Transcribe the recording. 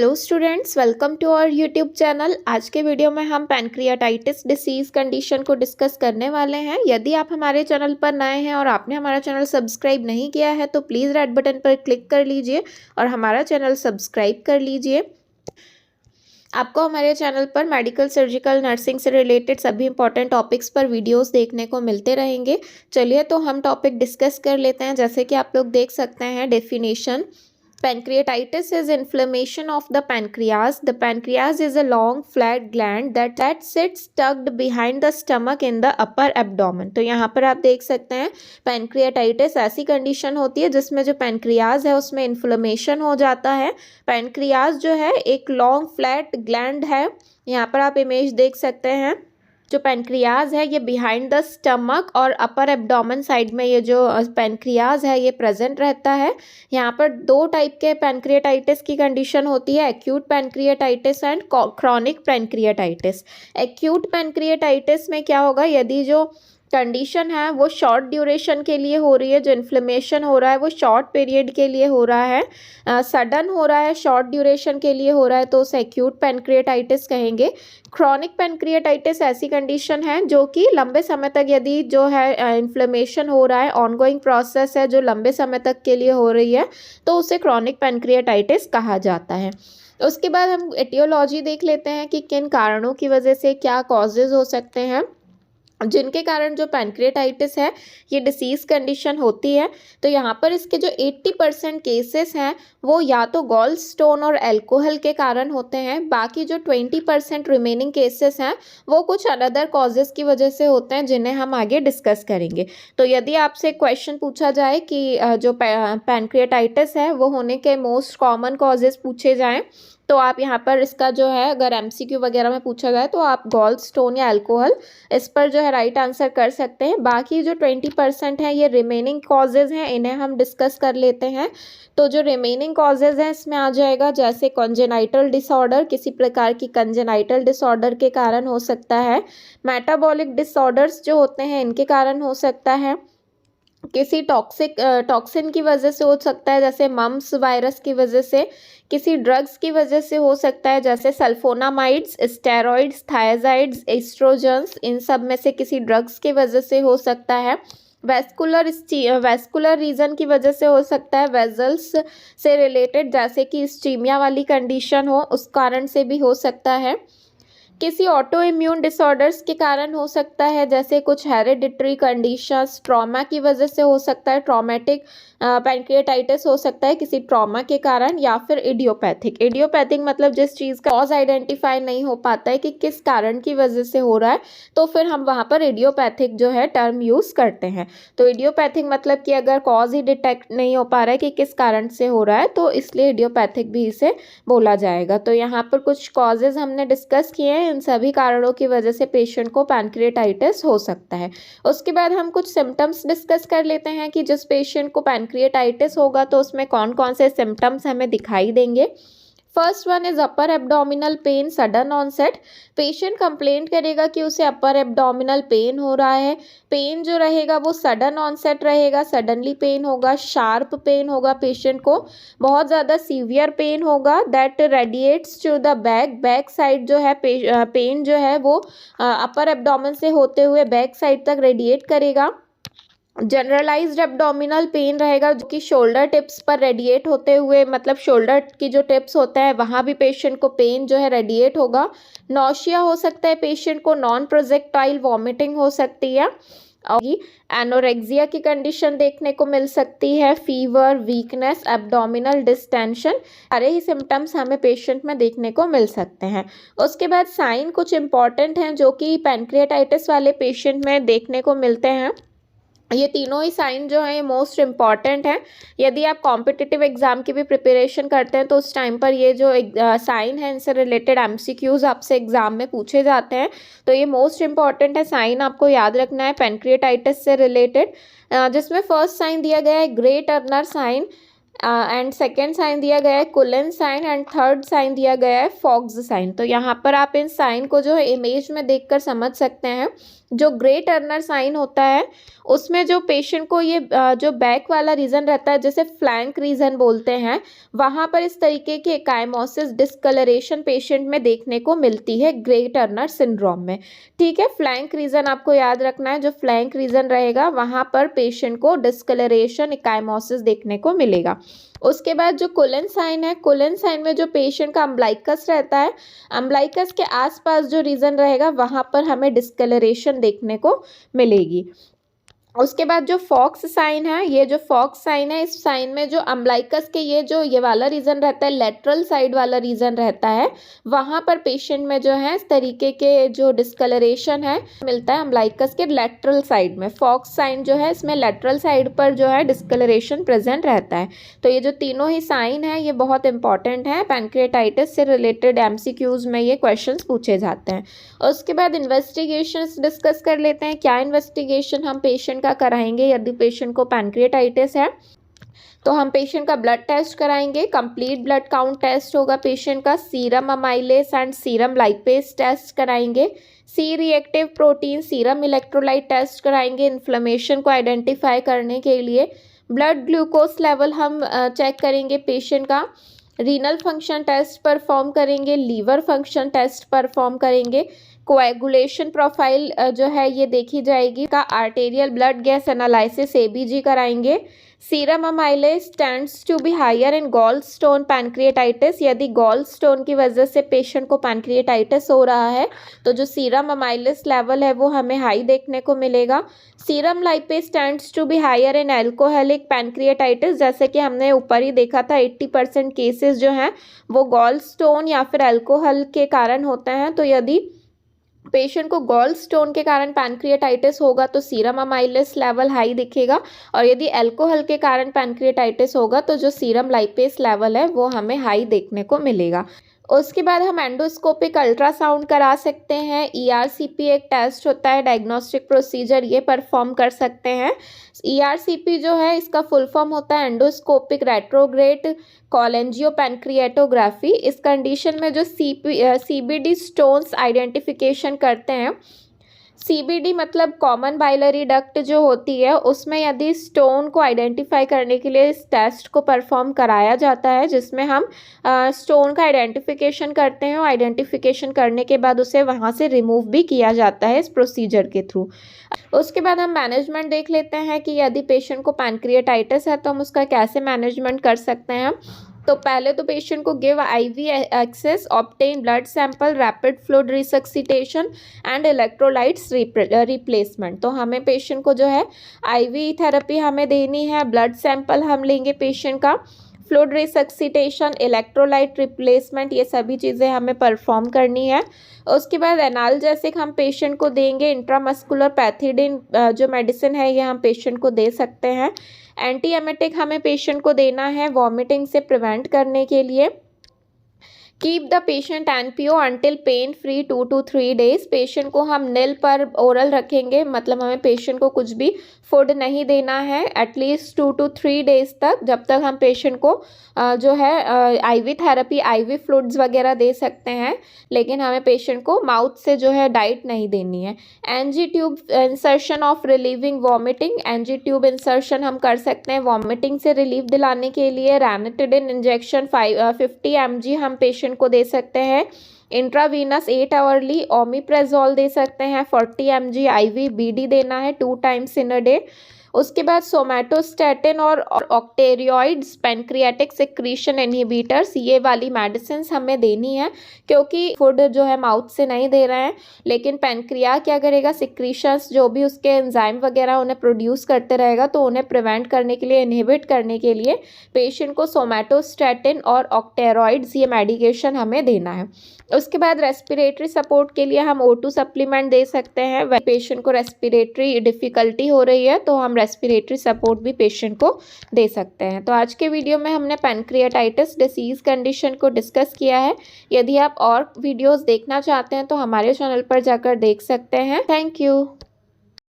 Hello students, welcome to our YouTube channel. आज के video में हम पैनक्रियाटाइटिस डिसीज़ कंडीशन को डिस्कस करने वाले हैं। यदि आप हमारे चैनल पर नए हैं और आपने हमारा चैनल सब्सक्राइब नहीं किया है तो प्लीज़ रेड बटन पर क्लिक कर लीजिए और हमारा चैनल सब्सक्राइब कर लीजिए। आपको हमारे चैनल पर मेडिकल, सर्जिकल, नर्सिंग से रिलेटेड सभी इंपॉर्टेंट टॉपिक्स पर वीडियोस देखने को मिलते रहेंगे। चलिए तो हम टॉपिक डिस्कस कर लेते हैं। जैसे कि आप लोग देख सकते हैं definition, pancreatitis is inflammation of the pancreas. The pancreas is a long flat gland that sits tucked behind the stomach in the upper abdomen. तो यहाँ पर आप देख सकते हैं पैनक्रियाटाइटिस ऐसी कंडीशन होती है जिसमें जो पैनक्रियाज है उसमें इन्फ्लेमेशन हो जाता है। पैनक्रियाज जो है एक लॉन्ग फ्लैट ग्लैंड है। यहाँ पर आप इमेज देख सकते हैं। जो पैनक्रियाज है ये बिहाइंड द स्टमक और अपर एब्डोमेन साइड में ये जो पैनक्रियाज है ये प्रेजेंट रहता है। यहाँ पर दो टाइप के पैनक्रियाटाइटिस की कंडीशन होती है, acute pancreatitis and chronic pancreatitis. Acute pancreatitis में क्या होगा, यदि जो कंडीशन है वो शॉर्ट ड्यूरेशन के लिए हो रही है, जो इन्फ्लेमेशन हो रहा है वो शॉर्ट पीरियड के लिए हो रहा है, सडन हो रहा है, शॉर्ट ड्यूरेशन के लिए हो रहा है, तो उसे एक्यूट पैनक्रियाटाइटिस कहेंगे। क्रॉनिक पैनक्रियाटाइटिस ऐसी कंडीशन है जो कि लंबे समय तक यदि जो है इन्फ्लेमेशन हो रहा है, ऑनगोइंग प्रोसेस है जो लंबे समय तक के लिए हो रही है, तो उसे क्रॉनिक पैनक्रियाटाइटिस कहा जाता है। उसके बाद हम एटियोलॉजी देख लेते हैं कि किन कारणों की वजह से क्या कॉजेज हो सकते हैं जिनके कारण जो पैनक्रियाटाइटिस है ये डिसीज़ कंडीशन होती है। तो यहाँ पर इसके जो 80% केसेस हैं वो या तो गॉल स्टोन और अल्कोहल के कारण होते हैं, बाकी जो 20% रिमेनिंग केसेस हैं वो कुछ अनदर कॉजेज़ की वजह से होते हैं जिन्हें हम आगे डिस्कस करेंगे। तो यदि आपसे क्वेश्चन पूछा जाए कि जो पैनक्रियाटाइटिस है वो होने के मोस्ट कॉमन कॉजेज़ पूछे जाएँ तो आप यहाँ पर इसका जो है अगर एमसीक्यू वगैरह में पूछा जाए तो आप गॉल स्टोन या अल्कोहल इस पर जो है राइट आंसर कर सकते हैं। बाकी जो 20% है ये रिमेनिंग कॉजेज़ हैं, इन्हें हम डिस्कस कर लेते हैं। तो जो रिमेनिंग कॉजेज़ हैं इसमें आ जाएगा जैसे कॉन्जेनाइटल डिसऑर्डर, किसी प्रकार की कॉन्जेनाइटल डिसऑर्डर के कारण हो सकता है। मेटाबॉलिक डिसऑर्डर्स जो होते हैं इनके कारण हो सकता है। किसी टॉक्सिन की वजह से हो सकता है जैसे मम्स वायरस की वजह से। किसी ड्रग्स की वजह से हो सकता है जैसे सल्फोनामाइड्स, स्टेरॉइड्स, थायजाइड्स, एस्ट्रोजन्स, इन सब में से किसी ड्रग्स की वजह से हो सकता है। वेस्कुलर रीजन की वजह से हो सकता है, वेजल्स से रिलेटेड जैसे कि स्टीमिया वाली कंडीशन हो उस कारण से भी हो सकता है। किसी ऑटो इम्यून डिसऑर्डर्स के कारण हो सकता है जैसे कुछ हेरिडिटरी कंडीशंस, ट्रॉमा की वजह से हो सकता है, ट्रॉमेटिक पैनक्रियाटाइटिस हो सकता है किसी ट्रॉमा के कारण, या फिर इडियोपैथिक मतलब जिस चीज़ का कॉज आइडेंटिफाई नहीं हो पाता है कि किस कारण की वजह से हो रहा है तो फिर हम वहाँ पर इडियोपैथिक जो है टर्म यूज़ करते हैं। तो इडियोपैथिक मतलब कि अगर कॉज ही डिटेक्ट नहीं हो पा रहा है कि किस कारण से हो रहा है तो इसलिए इडियोपैथिक भी इसे बोला जाएगा। तो यहाँ पर कुछ कॉजेज़ हमने डिस्कस किए हैं, इन सभी कारणों की वजह से पेशेंट को पैनक्रियाटाइटिस हो सकता है। उसके बाद हम कुछ सिम्टम्स डिस्कस कर लेते हैं कि जिस पेशेंट को पैनक्रियाटाइटिस होगा तो उसमें कौन कौन से सिम्टम्स हमें दिखाई देंगे। First one is upper abdominal pain sudden onset. Patient complaint करेगा कि उसे अपर एब्डोमिनल पेन हो रहा है। पेन जो रहेगा वो सडन ऑनसेट रहेगा, सडनली पेन होगा, शार्प पेन होगा, पेशेंट को बहुत ज़्यादा सीवियर पेन होगा that radiates to the back side जो है पेन जो है वो अपर एब्डोमेन से होते हुए बैक साइड तक रेडिएट करेगा। जनरलाइज्ड एब्डोमिनल पेन रहेगा जो कि शोल्डर टिप्स पर रेडिएट होते हुए, मतलब शोल्डर की जो टिप्स होते हैं वहाँ भी पेशेंट को पेन जो है रेडिएट होगा। नौशिया हो सकता है पेशेंट को, नॉन प्रोजेक्टाइल वॉमिटिंग हो सकती है और एनोरेक्सिया की कंडीशन देखने को मिल सकती है। फीवर, वीकनेस, एब्डोमिनल डिस्टेंशन, सारे ही सिम्टम्स हमें पेशेंट में देखने को मिल सकते हैं। उसके बाद साइन कुछ इंपॉर्टेंट हैं जो कि पैनक्रियाटाइटिस वाले पेशेंट में देखने को मिलते हैं। ये तीनों ही साइन जो हैं ये मोस्ट इम्पॉर्टेंट हैं। यदि आप कॉम्पिटिटिव एग्जाम की भी प्रिपरेशन करते हैं तो उस टाइम पर ये जो साइन है इनसे रिलेटेड एमसीक्यूज आपसे एग्जाम में पूछे जाते हैं, तो ये मोस्ट इम्पॉर्टेंट है। साइन आपको याद रखना है पैनक्रियाटाइटिस से रिलेटेड, जिसमें फर्स्ट साइन दिया गया है Grey Turner sign and second sign दिया गया है Cullen sign and third sign दिया गया है फॉक्स साइन। तो यहाँ पर आप इन साइन को जो है इमेज में देखकर समझ सकते हैं। जो ग्रे टर्नर साइन होता है उसमें जो पेशेंट को ये जो बैक वाला रीजन रहता है जिसे फ्लैंक रीजन बोलते हैं, वहाँ पर इस तरीके की एकाइमोसिस डिस्कलरेशन पेशेंट में देखने को मिलती है ग्रे टर्नर सिंड्रोम में। ठीक है, फ्लैंक रीजन आपको याद रखना है। जो फ्लैंक रीजन रहेगा वहाँ पर पेशेंट को डिस्कलरेशन एकाइमोसिस देखने को मिलेगा। उसके बाद जो कुलन साइन है, कुलन साइन में जो पेशेंट का अम्बलाइकस रहता है, अम्बलाइकस के आसपास जो रीजन रहेगा वहाँ पर हमें डिस्कलरेशन देखने को मिलेगी। उसके बाद जो फॉक्स साइन है, ये जो फॉक्स साइन है, इस साइन में जो अम्बलाइकस के ये वाला रीजन रहता है, लेटरल साइड वाला रीजन रहता है, वहाँ पर पेशेंट में जो है इस तरीके के जो डिस्कलरेशन है मिलता है अम्बलाइकस के लेटरल साइड में। फॉक्स साइन जो है इसमें लेटरल साइड पर जो है डिस्कलरेशन प्रेजेंट रहता है। तो ये जो तीनों ही साइन है ये बहुत इंपॉर्टेंट है। पैनक्रियाटाइटिस से रिलेटेड MCQs में ये क्वेश्चन पूछे जाते हैं। उसके बाद इन्वेस्टिगेशन डिस्कस कर लेते हैं। क्या इन्वेस्टिगेशन हम पेशेंट का कराएंगे यदि पेशेंट को पैनक्रियाटाइटिस है? तो हम पेशेंट का ब्लड टेस्ट कराएंगे। कंप्लीट ब्लड काउंट टेस्ट होगा पेशेंट का। Serum amylase and serum lipase test कराएंगे। C reactive protein, serum electrolyte test कराएंगे इन्फ्लेमेशन को आइडेंटिफाई करने के लिए। ब्लड ग्लूकोज लेवल हम चेक करेंगे पेशेंट का। रीनल फंक्शन टेस्ट परफॉर्म करेंगे। लीवर फंक्शन टेस्ट परफॉर्म करेंगे। कोएगुलेशन प्रोफाइल जो है ये देखी जाएगी। का arterial blood gas analysis ABG कराएंगे। Serum amylase tends to be higher in gallstone pancreatitis. यदि गॉल स्टोन की वजह से पेशेंट को पैनक्रियाटाइटिस हो रहा है तो जो सीरम अमाइलेज लेवल है वो हमें हाई देखने को मिलेगा। Serum lipase tends to be higher in alcoholic pancreatitis. जैसे कि हमने ऊपर ही देखा था 80% केसेस जो हैं वो गॉल स्टोन या फिर अल्कोहल के कारण होते हैं। तो यदि पेशेंट को गॉल स्टोन के कारण पैनक्रियाटाइटिस होगा तो सीरम अमाइलेस लेवल हाई दिखेगा, और यदि अल्कोहल के कारण पैनक्रियाटाइटिस होगा तो जो सीरम लाइपेज लेवल है वो हमें हाई देखने को मिलेगा। उसके बाद हम एंडोस्कोपिक अल्ट्रासाउंड करा सकते हैं। ERCP एक टेस्ट होता है, डायग्नोस्टिक प्रोसीजर, ये परफॉर्म कर सकते हैं। ERCP जो है इसका फुल फॉर्म होता है एंडोस्कोपिक रेट्रोग्रेड कॉलेंजियोपैनक्रिएटोग्राफी। इस कंडीशन में जो CBD स्टोन्स आइडेंटिफिकेशन करते हैं। CBD मतलब कॉमन बाइलरी डक्ट जो होती है उसमें यदि स्टोन को आइडेंटिफाई करने के लिए इस टेस्ट को परफॉर्म कराया जाता है, जिसमें हम स्टोन का आइडेंटिफिकेशन करते हैं और आइडेंटिफिकेशन करने के बाद उसे वहाँ से रिमूव भी किया जाता है इस प्रोसीजर के थ्रू। उसके बाद हम मैनेजमेंट देख लेते हैं कि यदि पेशेंट को पैनक्रियाटाइटिस है तो हम उसका कैसे मैनेजमेंट कर सकते हैं। तो पहले तो पेशेंट को give IV access, obtain blood sample, rapid fluid resuscitation and electrolytes replacement. तो हमें पेशेंट को जो है IV थेरेपी हमें देनी है, ब्लड सैंपल हम लेंगे पेशेंट का, फ्लूइड रिसक्सिटेशन, इलेक्ट्रोलाइट रिप्लेसमेंट, ये सभी चीज़ें हमें परफॉर्म करनी है। उसके बाद एनाल्जेसिक हम पेशेंट को देंगे। इंट्रामस्कुलर पैथिडिन जो मेडिसिन है ये हम पेशेंट को दे सकते हैं। एंटी एमेटिक हमें पेशेंट को देना है वॉमिटिंग से प्रिवेंट करने के लिए। Keep the patient NPO until pain free 2 to 3 days। Patient को हम निल पर ओरल रखेंगे, मतलब हमें पेशेंट को कुछ भी फूड नहीं देना है एटलीस्ट 2 to 3 days तक, जब तक हम पेशेंट को जो है IV थेरेपी, IV फ्लूइड्स वगैरह दे सकते हैं, लेकिन हमें पेशेंट को माउथ से जो है डाइट नहीं देनी है। NG tube insertion of relieving vomiting, NG tube insertion हम कर सकते हैं वॉमिटिंग से रिलीफ दिलाने के लिए। रैनिटिडिन इंजेक्शन 50 mg हम पेशेंट को दे सकते हैं। इंट्रावीनस 8 आवरली ओमिप्रेजोल दे सकते हैं। 40 mg IV BD देना है 2 times in a day। उसके बाद सोमैटोस्टैटिन और ऑक्टेरियोइड्स पैनक्रियाटिक सिक्रीशन इनहिबिटर्स, ये वाली मेडिसिन हमें देनी है, क्योंकि फूड जो है माउथ से नहीं दे रहे हैं, लेकिन पैनक्रिया क्या करेगा, सिक्रीशंस जो भी उसके एंजाइम वगैरह उन्हें प्रोड्यूस करते रहेगा, तो उन्हें प्रिवेंट करने के लिए, इनहिबिट करने के लिए पेशेंट को सोमैटोस्टैटिन और ऑक्टेरॉइड्स ये मेडिकेशन हमें देना है। उसके बाद रेस्पिरेटरी सपोर्ट के लिए हम O2 सप्लीमेंट दे सकते हैं। वह पेशेंट को रेस्पिरेटरी डिफ़िकल्टी हो रही है तो हम रेस्पिरेटरी सपोर्ट भी पेशेंट को दे सकते हैं। तो आज के वीडियो में हमने पैनक्रियाटाइटिस डिसीज़ कंडीशन को डिस्कस किया है। यदि आप और वीडियोस देखना चाहते हैं तो हमारे चैनल पर जाकर देख सकते हैं। Thank you.